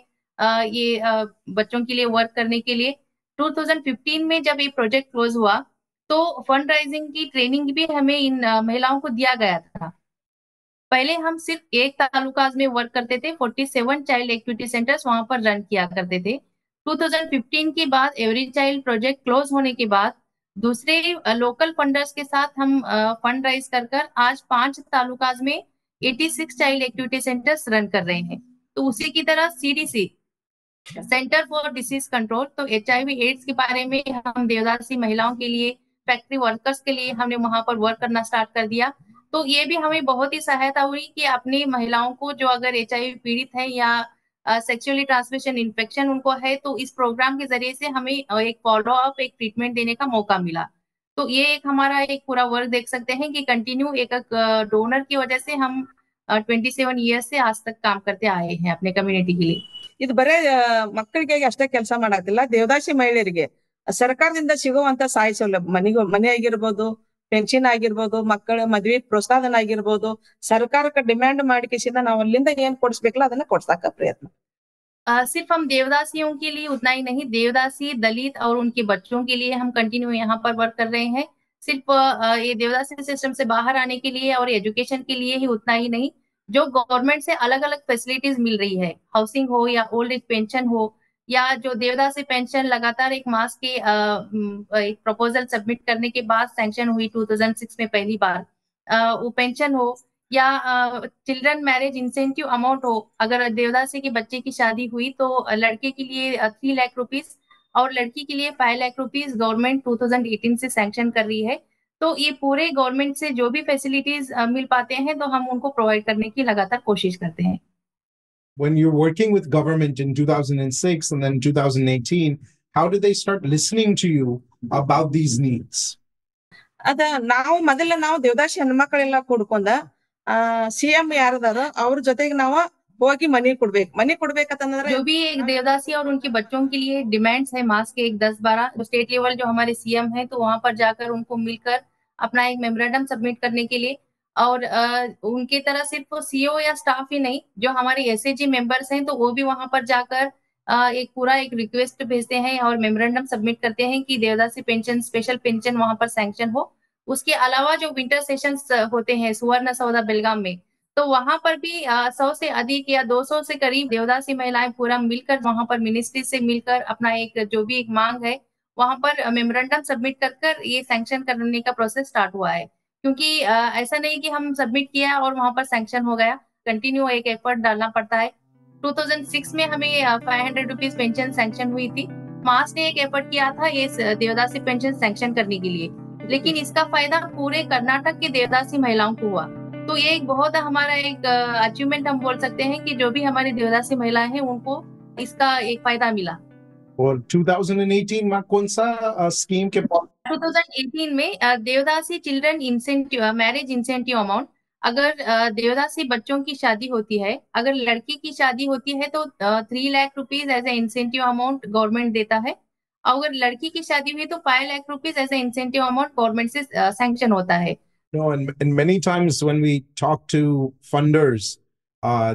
Speaker 2: ये बच्चों के लिए वर्क करने के लिए। 2015 में जब ये प्रोजेक्ट क्लोज हुआ तो फंड राइजिंग की ट्रेनिंग भी हमें इन महिलाओं को दिया गया था। पहले हम सिर्फ एक तालुकाज में वर्क करते थे, 47 चाइल्ड एक्टिविटी सेंटर्स वहां पर रन किया करते थे। 2015 के बाद एवरी चाइल्ड प्रोजेक्ट क्लोज होने के बाद दूसरे लोकल फंडर्स के साथ हम फंड राइज कर आज 5 तालुकाज में 86 चाइल्ड एक्टिविटी सेंटर्स रन कर रहे हैं। तो उसी की तरह CDC centre for disease control, तो एचआईवी एड्स के बारे में हम देवदासी महिलाओं के लिए, फैक्ट्री वर्कर्स के लिए हमने वहां पर वर्क करना स्टार्ट कर दिया। तो ये भी हमें बहुत ही सहायता हुई कि अपनी महिलाओं को जो अगर एचआईवी पीड़ित है या सेक्सुअली ट्रांसमिशन इन्फेक्शन उनको है तो इस प्रोग्राम के जरिए से हमें एक फॉलो अप एक ट्रीटमेंट देने का मौका मिला। तो ये एक हमारा एक पूरा वर्क देख सकते हैं कि कंटिन्यू एक डोनर की वजह से हम 27 ईयर्स से आज तक काम करते आए हैं अपने कम्युनिटी के लिए।
Speaker 3: ಇದು ಬರೇ ಮಕ್ಕಳಿಗೆ ಅಷ್ಟೇ ಕೆಲಸ ಮಾಡಾಕ್ತಿಲ್ಲ, ದೇವದಾಸಿ ಮಹಿಳೆಯರಿಗೆ ಸರ್ಕಾರದಿಂದ ಸಿಗುವಂತ ಸಹಾಯ ಸೌಲಭ್ಯ ಮನೆ ಆಗಿರ್ಬೋದು, ಪೆನ್ಷನ್ ಆಗಿರ್ಬೋದು, ಮಕ್ಕಳ ಮದ್ವೆ ಪ್ರೋತ್ಸಾಹನ ಆಗಿರ್ಬೋದು, ಸರ್ಕಾರಕ್ಕೆ ಡಿಮ್ಯಾಂಡ್ ಮಾಡಿಕೆಸಿಂದ ನಾವು ಅಲ್ಲಿಂದ ಏನ್ ಕೊಡಿಸ್ಬೇಕಲ್ಲ ಅದನ್ನ ಕೊಡ್ಸಾಕ ಪ್ರಯತ್ನ।
Speaker 2: सिर्फ हम देवदासियों के लिए उतना ही नहीं, देवदासी दलित और उनके बच्चों के लिए हम कंटिन्यू यहाँ पर वर्क कर रहे हैं। सिर्फ ये देवदासी सिस्टम से बाहर आने के लिए और एजुकेशन के लिए ही उतना ही नहीं, जो गवर्नमेंट से अलग अलग फैसिलिटीज मिल रही है, हाउसिंग हो या ओल्ड एज पेंशन हो या जो देवदासी पेंशन लगातार एक मास के एक प्रपोजल सबमिट करने के बाद सैंक्शन हुई 2006 में पहली बार, वो पेंशन हो या चिल्ड्रन मैरिज इंसेंटिव अमाउंट हो। अगर देवदासी के बच्चे की शादी हुई तो लड़के के लिए 3 लाख रुपीस और लड़की के लिए 5 लाख रुपीस गवर्नमेंट 2018 से सैंक्शन कर रही है। तो ये पूरे गवर्नमेंट से जो भी फैसिलिटीज मिल पाते हैं तो हम उनको प्रोवाइड करने की लगातार कोशिश करते हैं।
Speaker 7: When you're working with government in 2006 and then 2018, how did they start listening to you about these needs?
Speaker 3: ಅದ ನಾವು ದೇವದಾಸಿ ಹೆಣ್ಮಕ್ಳೆಲ್ಲ ಕೂಡ್ಕೊಂಡ ಸಿಎಂ ಯಾರದಾರೋ ಅವ್ರ ಜೊತೆಗೆ ನಾವು ಹೋಗಿ ಮನಿ ಕೊಡ್ಬೇಕಂತಂದ್ರೆ
Speaker 2: जो भी एक देवदासी और उनके बच्चों के लिए डिमांड्स है मास के एक 10-12 स्टेट लेवल जो हमारे सीएम है तो वहां पर जाकर उनको मिलकर अपना एक मेमोरेंडम सबमिट करने के लिए, और उनके तरह सिर्फ सीईओ या स्टाफ ही नहीं, जो हमारे एसएजी मेंबर्स हैं तो वो भी वहां पर जाकर एक पूरा एक रिक्वेस्ट भेजते हैं और मेमोरेंडम सबमिट करते हैं कि देवदासी पेंशन स्पेशल पेंशन वहां पर सैंक्शन हो। उसके अलावा जो विंटर सेशंस होते हैं सुवर्ण सौदा बेलगाम में, तो वहां पर भी 100 से अधिक या 200 से करीब देवदासी महिलाएं पूरा मिलकर वहां पर मिनिस्ट्री से मिलकर अपना एक जो भी एक मांग है वहां पर मेमोरेंडम सबमिट कर ये सैंक्शन करने का प्रोसेस स्टार्ट हुआ है। क्योंकि ऐसा नहीं कि हम सबमिट किया और वहां पर सैंक्शन हो गया, कंटिन्यू एक एफर्ट डालना पड़ता है। 2006 में हमें 500 रुपीज पेंशन सैंक्शन हुई थी। मास ने एक एफर्ट किया था ये देवदासी पेंशन सैंक्शन करने के लिए, लेकिन इसका फायदा पूरे कर्नाटक के देवदासी महिलाओं को हुआ। तो ये एक बहुत हमारा एक अचीवमेंट हम बोल सकते हैं कि जो भी हमारी देवदासी महिलाएं हैं उनको इसका एक फायदा मिला।
Speaker 7: और 2018 में कौन सा स्कीम के
Speaker 2: 2018 में devadasi children incentive marriage incentive amount, अगर देवदासी बच्चों की शादी होती है, अगर लड़की की शादी होती है तो 3 lakh rupees as a incentive amount government देता है। अगर लड़की की शादी हुई तो 5 lakh rupees as a incentive amount government से सैंक्शन होता है।
Speaker 7: No, and many times when we talk to funders,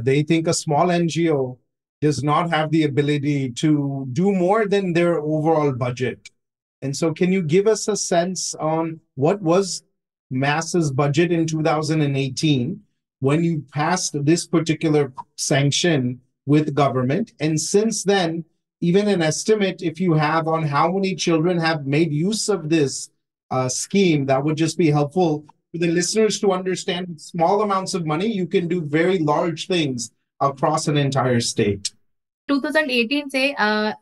Speaker 7: they think a small NGO does not have the ability to do more than their overall budget. And so, can you give us a sense on what was MAS's budget in 2018 when you passed this particular sanction with government? And since then, even an estimate, if you have, on how many children have made use of this scheme, that would just be helpful for the listeners to understand. With small amounts of money, you can do very large things across an entire state.
Speaker 2: 2018 से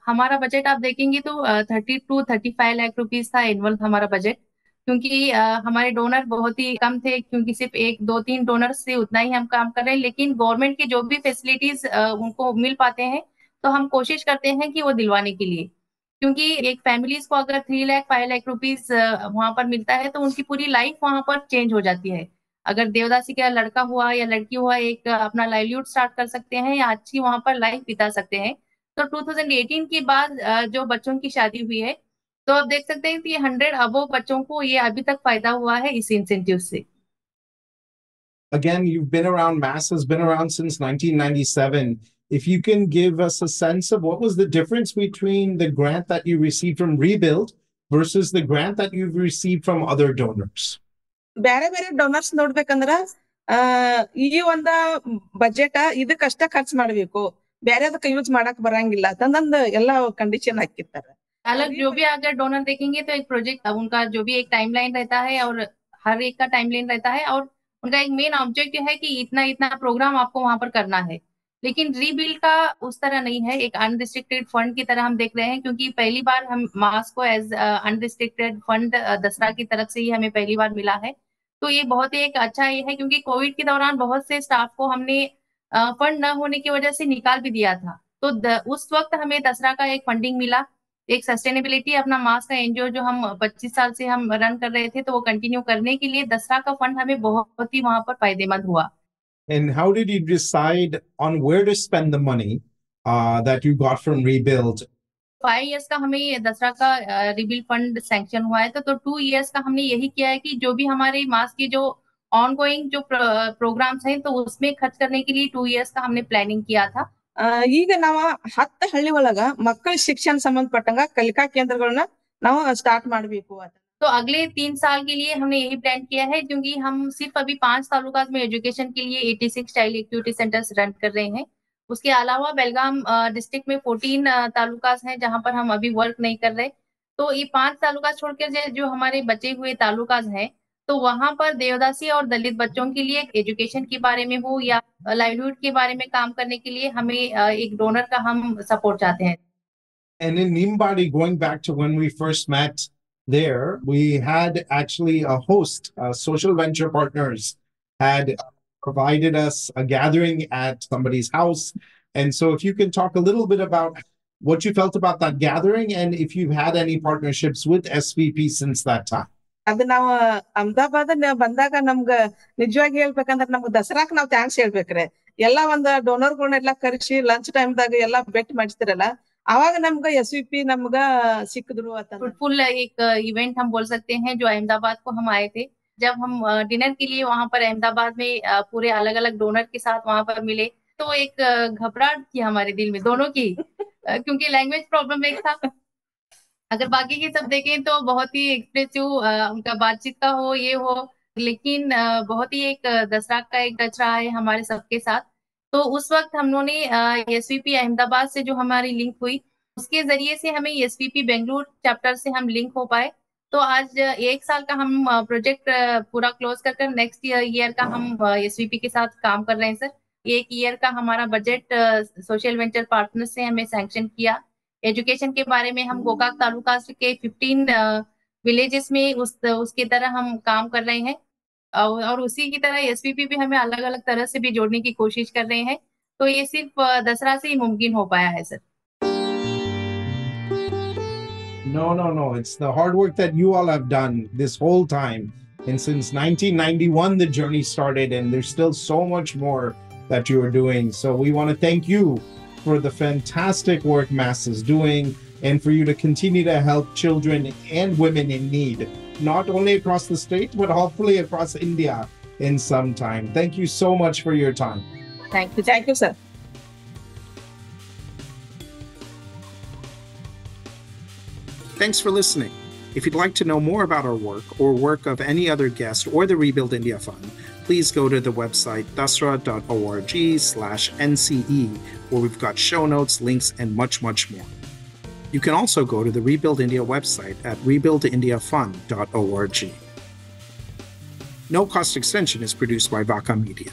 Speaker 2: हमारा budget आप देखेंगे तो 30 to 35 lakh rupees था annual हमारा budget, क्योंकि हमारे donor बहुत ही कम थे, क्योंकि सिर्फ 1 2 3 डोनर से उतना ही हम काम कर रहे हैं। लेकिन गवर्नमेंट की जो भी फैसिलिटीज उनको मिल पाते हैं तो हम कोशिश करते हैं कि वो दिलवाने के लिए, क्योंकि एक फैमिलीज को अगर 3 लाख 5 लाख रुपीज वहां पर मिलता है तो उनकी पूरी लाइफ वहां पर चेंज हो जाती है। अगर देवदासी का लड़का हुआ या लड़की हुआ, एक अपना लाइवलीहुड स्टार्ट कर सकते हैं या अच्छी वहां पर लाइफ बिता सकते हैं। तो 2018 के बाद जो बच्चों की शादी हुई है, तो आप देख सकते हैं कि 100 अबव बच्चों को ये अभी तक फायदा हुआ है इस इंसेंटिव से।
Speaker 7: Again, you've been around, MAS has been around since 1997. If you can give us a sense of what was the difference between the grant that you received from Rebuild versus the grant that you've received from other donors.
Speaker 3: ಬೇರೆ ಬೇರೆ donors ನೋಡ್ಬೇಕಂದ್ರ ಈ ಒಂದ budget ಇದಕ್ಕಷ್ಟ ಖರ್ಚು ಮಾಡ್ಬೇಕು, ಬೇರೆದಕ್ಕೆ use ಮಾಡಕ್ ಬರಂಗಿಲ್ಲ ಅಂತಂದ್ ಎಲ್ಲಾ ಕಂಡೀಷನ್ ಹಾಕಿರ್ತಾರೆ।
Speaker 2: अलग जो भी अगर डोनर देखेंगे तो एक प्रोजेक्ट उनका जो भी एक टाइमलाइन रहता है और हर एक का टाइमलाइन रहता है, और उनका एक मेन ऑब्जेक्टिव है कि इतना इतना प्रोग्राम आपको वहां पर करना है। लेकिन रीबिल्ड का उस तरह नहीं है, एक अनरिस्ट्रिक्टेड फंड की तरह हम देख रहे हैं, क्योंकि पहली बार हम मास को एज अनरिस्ट्रिक्टेड फंड दसरा की तरफ से ही हमें पहली बार मिला है। तो ये बहुत ही एक अच्छा ये है, क्योंकि कोविड के दौरान बहुत से स्टाफ को हमने फंड न होने की वजह से निकाल भी दिया था। तो उस वक्त हमें दसरा का एक फंडिंग मिला, एक सस्टेनेबिलिटी अपना मास का एनजीओ जो हम 25 साल से हम रन कर रहे थे, तो वो कंटिन्यू करने के लिए दसरा का फंड हमें बहुत ही वहां पर फायदेमंद हुआ।
Speaker 7: And how did you decide on where to spend the money that you got from Rebuild?
Speaker 2: 5 years का हमें ये दसरा का रिबिल्ड फंड सैंक्शन हुआ है, तो 2 इयर्स का हमने यही किया है कि जो भी हमारे मास के जो ऑनगोइंग जो प्रोग्राम्स हैं तो उसमें खर्च करने के लिए 2 इयर्स का हमने प्लानिंग किया था।
Speaker 3: ಈಗ ನಾವ 10 ಹಳ್ಳಿ ಒಳಗ ಮಕ್ಕಳ ಶಿಕ್ಷಣ ಸಂಬಂಧಪಟ್ಟಂಗ ಕಲಿಕಾ ಕೇಂದ್ರಗಳನ್ನ ನಾವು ಸ್ಟಾರ್ಟ್ ಮಾಡ್ಬೇಕು ಅಂತ।
Speaker 2: तो अगले 3 साल के लिए हमने यही प्लान किया है, क्योंकि हम सिर्फ अभी 5 तालुकात में एजुकेशन के लिए 86 चाइल्ड एक्टिविटी सेंटर्स रन कर रहे हैं। उसके अलावा बेलगाम डिस्ट्रिक्ट में 14 तालुकास हैं जहां पर हम अभी वर्क नहीं कर रहे। तो ये 5 तालुका छोड़कर जो हमारे बचे हुए तालुकास हैं, तो वहां पर देवदासी और दलित बच्चों के लिए एजुकेशन के बारे में हो या लाइवलीहुड के बारे में काम करने के लिए हमें एक डोनर का हम सपोर्ट चाहते हैं।
Speaker 7: And in Nimbadi, going back to when we first met there, we had actually a host, Social Venture Partners had provided us a gathering at somebody's house. And so if you can talk a little bit about what you felt about that gathering and if you've had any partnerships with SVP since that time.
Speaker 3: ಅದ್ ನಾವ್ ಅಹಮದಾಬಾದ್ ಬಂದಾಗ ನಮ್ಗ ನಿಜವಾಗಿ ಹೇಳ್ಬೇಕಂದ್ರ ನಮ್ಗ್ ದಸರಾಕ್ ನಾವ್ thanks ಹೇಳ್ಬೇಕ್ರಿ। ಎಲ್ಲಾ ಒಂದ್ ಡೋನರ್ಗಳನ್ನೆಲ್ಲಾ ಕರೆಸಿ ಲಂಚ್ ಟೈಮ್ದಾಗ ಎಲ್ಲಾ ಬೆಟ್ ಮಾಡಿಸ್ತಿರಲ್ಲ, ಅವಾಗ ನಮ್ಗ SVP ನಮ್ಗ ಸಿಕ್ಕಿದ್ರು ಅಂತ।
Speaker 2: फ्रूटफुल एक इवेंट हम बोल सकते हैं जो अहमदाबाद को हम आए थे। जब हम डिनर के लिए वहां पर अहमदाबाद में पूरे अलग अलग डोनर के साथ वहां पर मिले, तो एक घबराहट थी हमारे दिल में दोनों की, क्योंकि लैंग्वेज प्रॉब्लम एक था। अगर बाकी के सब देखें तो बहुत ही एक्सप्रेसिव उनका बातचीत का हो ये हो, लेकिन बहुत ही एक दसरा का एक टच रहा है हमारे सबके साथ। तो उस वक्त हम लोगों ने SVP अहमदाबाद से जो हमारी लिंक हुई, उसके जरिए से हमें SVP बेंगलुरु चैप्टर से हम लिंक हो पाए। तो आज 1 साल का हम प्रोजेक्ट पूरा क्लोज कर नेक्स्ट ईयर का हम SVP के साथ काम कर रहे हैं सर। 1 ईयर का हमारा बजट सोशल वेंचर पार्टनर से हमें सैंक्शन किया। एजुकेशन के बारे में हम गोकाक तालुका के 15 विलेजेस में उसकी तरह हम काम कर रहे हैं, और उसी की तरह SVP भी हमें अलग अलग तरह से भी जोड़ने की कोशिश कर रहे हैं। तो ये सिर्फ दसरा से ही मुमकिन हो पाया है sir.
Speaker 7: No. It's the hard work that you all have done this whole time. And since 1991, the journey started, and there's still so much more that you are doing. So we want to thank you for the fantastic work MAS is doing, and for you to continue to help children and women in need, not only across the state, but hopefully across India in some time. Thank you so much for your time.
Speaker 3: Thank you. Thank you, sir.
Speaker 1: Thanks for listening. If you'd like to know more about our work or work of any other guest or the Rebuild India Fund, please go to the website dasra.org/NCE, where we've got show notes, links, and much, much more. You can also go to the Rebuild India website at rebuildindiafund.org. No Cost Extension is produced by Vaka Media.